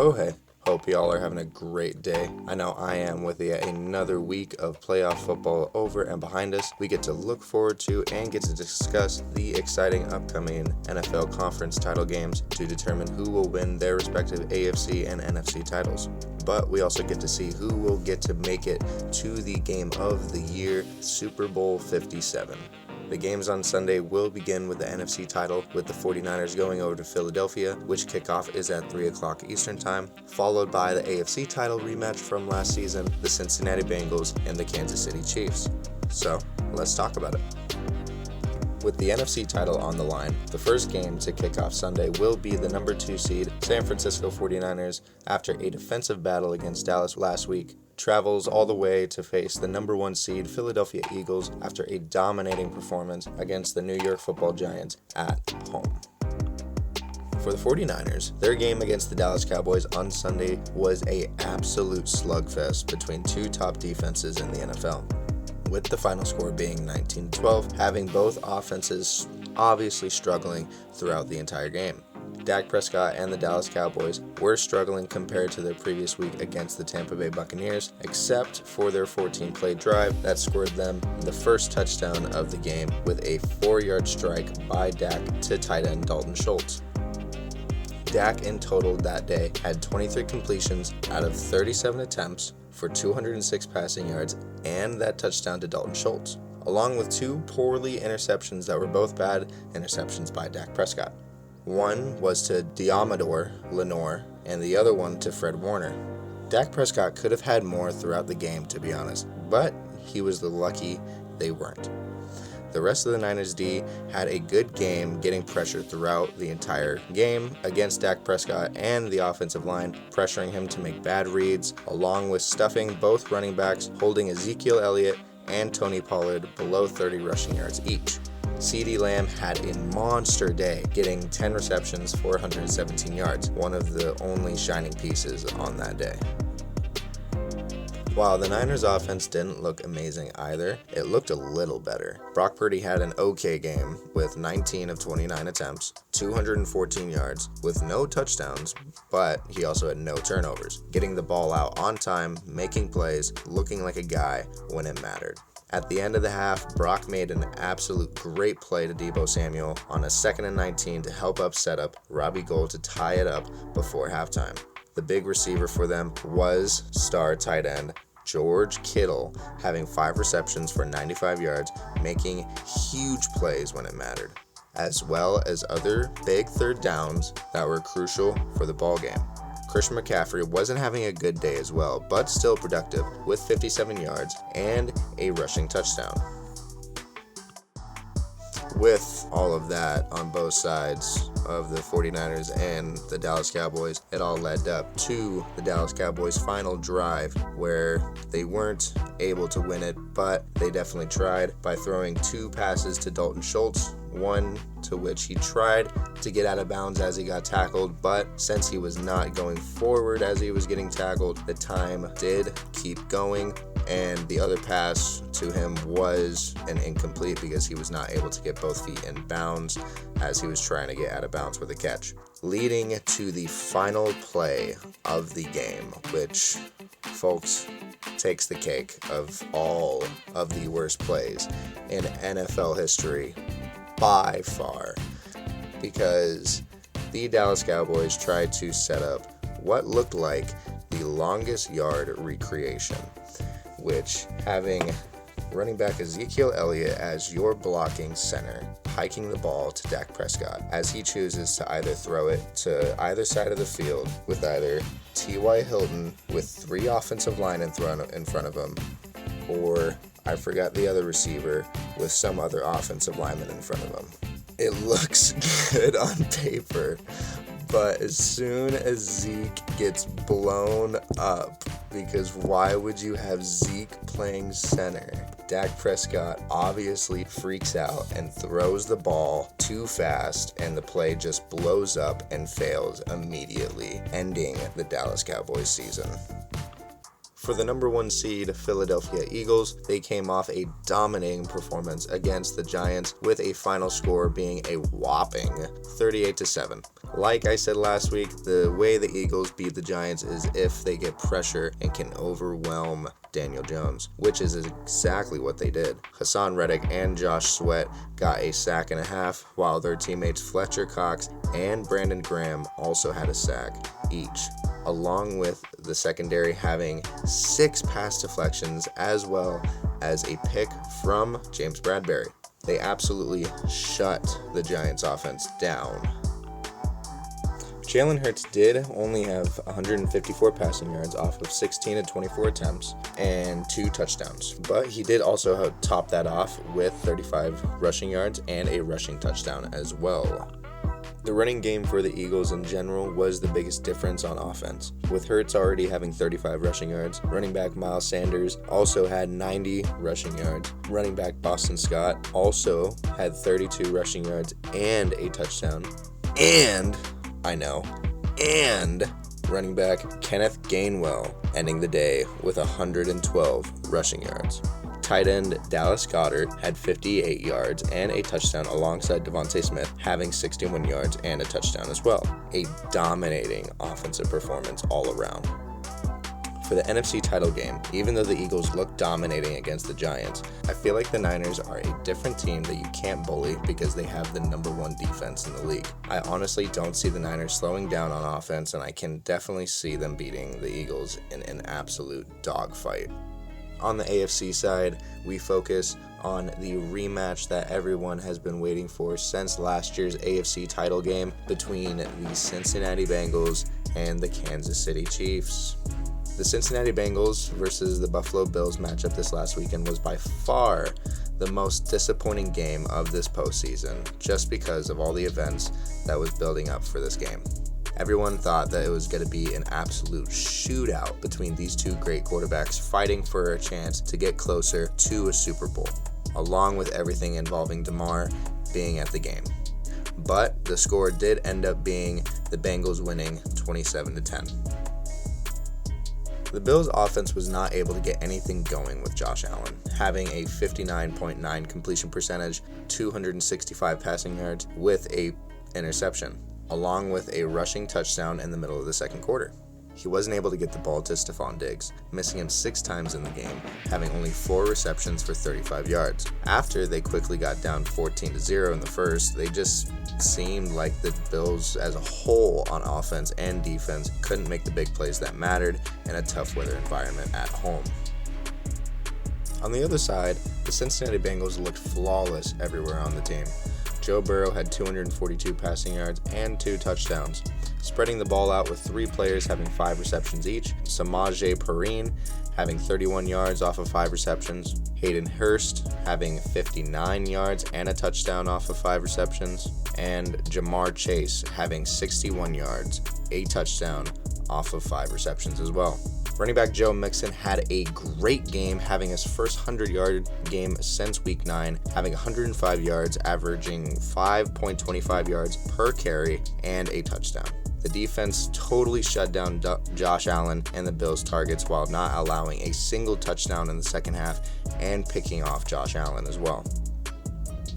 Oh hey, hope y'all are having a great day. I know I am. With yet another week of playoff football over and behind us, we get to look forward to and get to discuss the exciting upcoming NFL conference title games to determine who will win their respective AFC and NFC titles. But we also get to see who will get to make it to the game of the year, Super Bowl 57. The games on Sunday will begin with the NFC title, with the 49ers going over to Philadelphia, which kickoff is at 3 o'clock Eastern Time, followed by the AFC title rematch from last season, the Cincinnati Bengals and the Kansas City Chiefs. So, let's talk about it. With the NFC title on the line, the first game to kick off Sunday will be the number 2 seed San Francisco 49ers, after a defensive battle against Dallas last week, travels all the way to face the number 1 seed Philadelphia Eagles after a dominating performance against the New York Football Giants at home. For the 49ers, their game against the Dallas Cowboys on Sunday was an absolute slugfest between two top defenses in the NFL, with the final score being 19-12, having both offenses obviously struggling throughout the entire game. Dak Prescott and the Dallas Cowboys were struggling compared to their previous week against the Tampa Bay Buccaneers, except for their 14-play drive that scored them the first touchdown of the game with a 4-yard strike by Dak to tight end Dalton Schultz. Dak in total that day had 23 completions out of 37 attempts for 206 passing yards and that touchdown to Dalton Schultz, along with 2 poorly interceptions that were both bad interceptions by Dak Prescott. One was to Deommodore Lenoir, and the other one to Fred Warner. Dak Prescott could have had more throughout the game, to be honest, but he was lucky they weren't. The rest of the Niners D had a good game getting pressure throughout the entire game against Dak Prescott and the offensive line, pressuring him to make bad reads, along with stuffing both running backs, holding Ezekiel Elliott and Tony Pollard below 30 rushing yards each. CeeDee Lamb had a monster day, getting 10 receptions for 117 yards, one of the only shining pieces on that day. While the Niners offense didn't look amazing either, it looked a little better. Brock Purdy had an okay game with 19 of 29 attempts, 214 yards, with no touchdowns, but he also had no turnovers, getting the ball out on time, making plays, looking like a guy when it mattered. At the end of the half, Brock made an absolute great play to Deebo Samuel on a 2nd and 19 to help set up Robbie Gould to tie it up before halftime. The big receiver for them was star tight end George Kittle, having 5 receptions for 95 yards, making huge plays when it mattered, as well as other big third downs that were crucial for the ballgame. Christian McCaffrey wasn't having a good day as well, but still productive with 57 yards and a rushing touchdown. With all of that on both sides of the 49ers and the Dallas Cowboys, it all led up to the Dallas Cowboys' final drive, where they weren't able to win it, but they definitely tried by throwing 2 passes to Dalton Schultz, one to which he tried to get out of bounds as he got tackled, but since he was not going forward as he was getting tackled, the time did keep going, and the other pass to him was an incomplete because he was not able to get both feet in bounds as he was trying to get out of bounds with a catch, leading to the final play of the game, which, folks, takes the cake of all of the worst plays in NFL history by far, because the Dallas Cowboys tried to set up what looked like the longest yard recreation, which, having running back Ezekiel Elliott as your blocking center, hiking the ball to Dak Prescott as he chooses to either throw it to either side of the field with either T.Y. Hilton with 3 offensive line in front of him, or I forgot the other receiver with some other offensive lineman in front of him. It looks good on paper, but as soon as Zeke gets blown up, because why would you have Zeke playing center? Dak Prescott obviously freaks out and throws the ball too fast, and the play just blows up and fails immediately, ending the Dallas Cowboys season. For the number 1 seed Philadelphia Eagles, they came off a dominating performance against the Giants with a final score being a whopping 38-7. Like I said last week, the way the Eagles beat the Giants is if they get pressure and can overwhelm Daniel Jones, which is exactly what they did. Hassan Reddick and Josh Sweat got a sack and a half, while their teammates Fletcher Cox and Brandon Graham also had a sack each, along with the secondary having 6 pass deflections as well as a pick from James Bradberry. They absolutely shut the Giants offense down. Jalen Hurts did only have 154 passing yards off of 16 of 24 attempts and 2 touchdowns, but he did also top that off with 35 rushing yards and a rushing touchdown as well. The running game for the Eagles in general was the biggest difference on offense, with Hurts already having 35 rushing yards. Running back Miles Sanders also had 90 rushing yards. Running back Boston Scott also had 32 rushing yards and a touchdown. And running back Kenneth Gainwell ending the day with 112 rushing yards. Tight end Dallas Goedert had 58 yards and a touchdown alongside Devontae Smith having 61 yards and a touchdown as well. A dominating offensive performance all around. For the NFC title game, even though the Eagles looked dominating against the Giants, I feel like the Niners are a different team that you can't bully because they have the number 1 defense in the league. I honestly don't see the Niners slowing down on offense, and I can definitely see them beating the Eagles in an absolute dogfight. On the AFC side, we focus on the rematch that everyone has been waiting for since last year's AFC title game between the Cincinnati Bengals and the Kansas City Chiefs. The Cincinnati Bengals versus the Buffalo Bills matchup this last weekend was by far the most disappointing game of this postseason, just because of all the events that was building up for this game. Everyone thought that it was going to be an absolute shootout between these two great quarterbacks fighting for a chance to get closer to a Super Bowl, along with everything involving DeMar being at the game. But the score did end up being the Bengals winning 27-10. The Bills' offense was not able to get anything going with Josh Allen, having a 59.9 completion percentage, 265 passing yards with a interception, along with a rushing touchdown in the middle of the second quarter. He wasn't able to get the ball to Stephon Diggs, missing him 6 times in the game, having only 4 receptions for 35 yards. After they quickly got down 14-0 in the first, they just seemed like the Bills as a whole on offense and defense couldn't make the big plays that mattered in a tough weather environment at home. On the other side, the Cincinnati Bengals looked flawless everywhere on the team. Joe Burrow had 242 passing yards and 2 touchdowns, spreading the ball out with 3 players having 5 receptions each. Samaje Perine having 31 yards off of 5 receptions. Hayden Hurst having 59 yards and a touchdown off of 5 receptions. And Jamar Chase having 61 yards, a touchdown off of 5 receptions as well. Running back Joe Mixon had a great game, having his first 100-yard game since Week 9, having 105 yards, averaging 5.25 yards per carry, and a touchdown. The defense totally shut down Josh Allen and the Bills' targets while not allowing a single touchdown in the second half and picking off Josh Allen as well.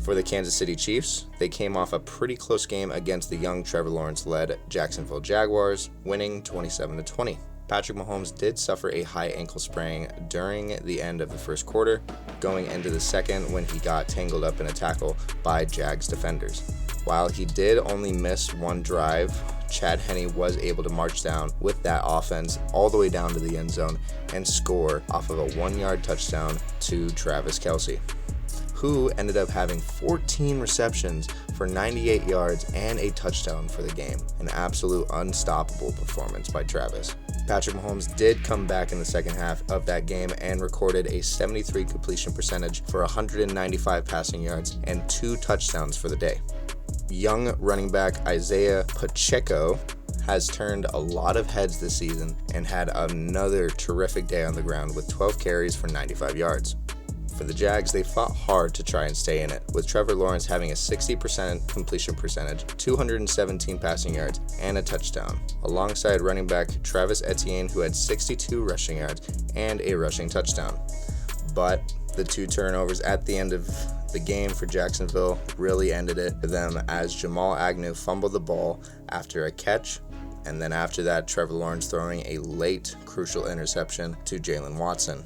For the Kansas City Chiefs, they came off a pretty close game against the young Trevor Lawrence-led Jacksonville Jaguars, winning 27-20. Patrick Mahomes did suffer a high ankle sprain during the end of the first quarter, going into the second when he got tangled up in a tackle by Jags defenders. While he did only miss 1 drive, Chad Henne was able to march down with that offense all the way down to the end zone and score off of a 1-yard touchdown to Travis Kelce, who ended up having 14 receptions for 98 yards and a touchdown for the game. An absolute unstoppable performance by Travis. Patrick Mahomes did come back in the second half of that game and recorded a 73 completion percentage for 195 passing yards and 2 touchdowns for the day. Young running back Isaiah Pacheco has turned a lot of heads this season and had another terrific day on the ground with 12 carries for 95 yards. For the Jags, they fought hard to try and stay in it, with Trevor Lawrence having a 60% completion percentage, 217 passing yards, and a touchdown, alongside running back Travis Etienne, who had 62 rushing yards and a rushing touchdown. But the 2 turnovers at the end of the game for Jacksonville really ended it for them, as Jamal Agnew fumbled the ball after a catch, and then after that, Trevor Lawrence throwing a late crucial interception to Jalen Watson.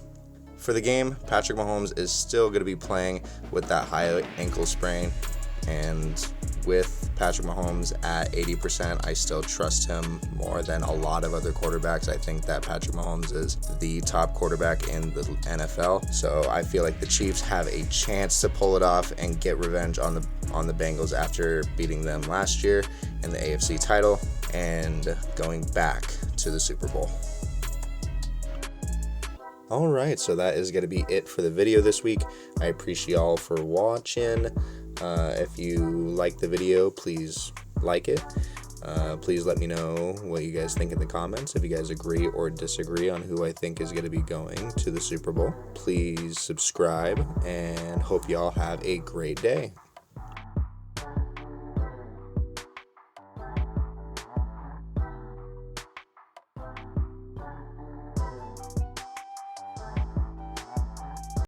For the game, Patrick Mahomes is still going to be playing with that high ankle sprain, and with Patrick Mahomes at 80%, I still trust him more than a lot of other quarterbacks. I think that Patrick Mahomes is the top quarterback in the NFL, so I feel like the Chiefs have a chance to pull it off and get revenge on the Bengals after beating them last year in the AFC title and going back to the Super Bowl. Alright, so that is going to be it for the video this week. I appreciate y'all for watching. If you like the video, please like it. Please let me know what you guys think in the comments. If you guys agree or disagree on who I think is going to be going to the Super Bowl, please subscribe, and hope y'all have a great day.